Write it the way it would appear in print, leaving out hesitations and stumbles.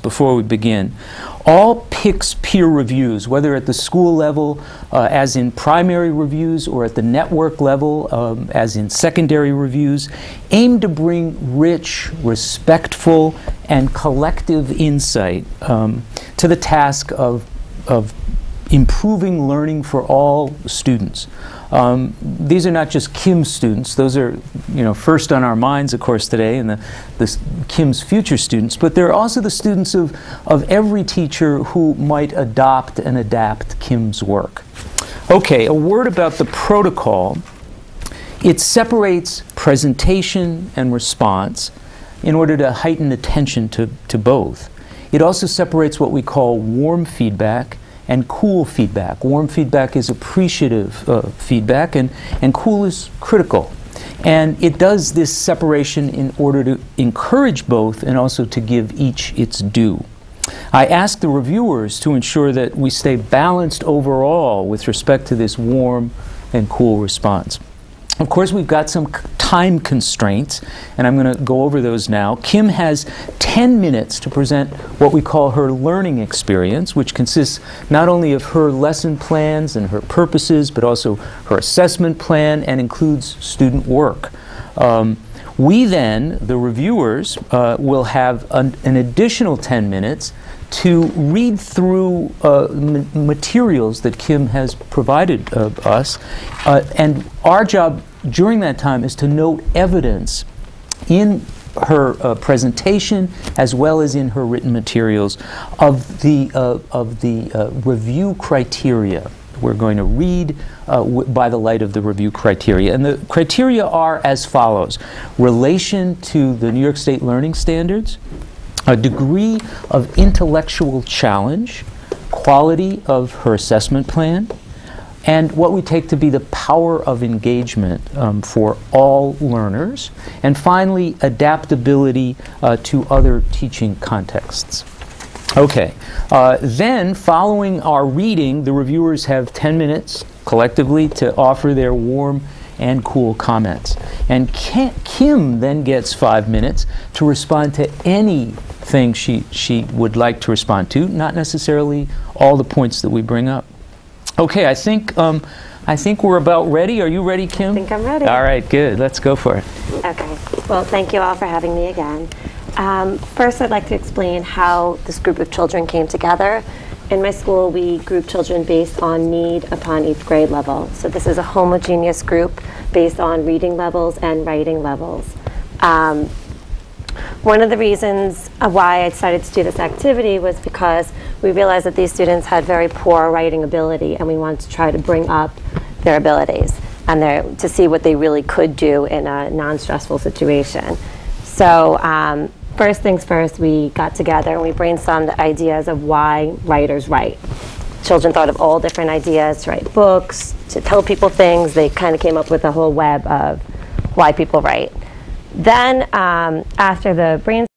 before we begin. All PICCS peer reviews, whether at the school level, as in primary reviews, or at the network level, as in secondary reviews, aim to bring rich, respectful, and collective insight to the task of improving learning for all students. These are not just Kim's students. Those are, first on our minds, of course, today, and the Kim's future students. But they're also the students of every teacher who might adopt and adapt Kim's work. Okay, a word about the protocol. It separates presentation and response in order to heighten attention to both. It also separates what we call warm feedback and cool feedback. Warm feedback is appreciative feedback, and cool is critical. And it does this separation in order to encourage both and also to give each its due. I ask the reviewers to ensure that we stay balanced overall with respect to this warm and cool response. Of course, we've got some time constraints, and I'm going to go over those now. Kim has 10 minutes to present what we call her learning experience, which consists not only of her lesson plans and her purposes, but also her assessment plan, and includes student work. We then, the reviewers, will have an additional 10 minutes to read through materials that Kim has provided us, and our job during that time is to note evidence in her presentation as well as in her written materials of the review criteria. We're going to read by the light of the review criteria. And the criteria are as follows: relation to the New York State Learning Standards, a degree of intellectual challenge, quality of her assessment plan, and what we take to be the power of engagement for all learners, and finally, adaptability to other teaching contexts. Okay, then following our reading, the reviewers have 10 minutes collectively to offer their warm and cool comments. And Kim then gets 5 minutes to respond to anything she would like to respond to, not necessarily all the points that we bring up. Okay, I think we're about ready. Are you ready, Kim? I think I'm ready. All right, good. Let's go for it. Okay. Well, thank you all for having me again. First, I'd like to explain how this group of children came together. In my school, we group children based on need upon each grade level. So this is a homogeneous group based on reading levels and writing levels. One of the reasons why I decided to do this activity was because we realized that these students had very poor writing ability, and we wanted to try to bring up their abilities and to see what they really could do in a non-stressful situation. So first things first, we got together and we brainstormed the ideas of why writers write. Children thought of all different ideas to write books, to tell people things. They kind of came up with a whole web of why people write. Then after the brainstorming,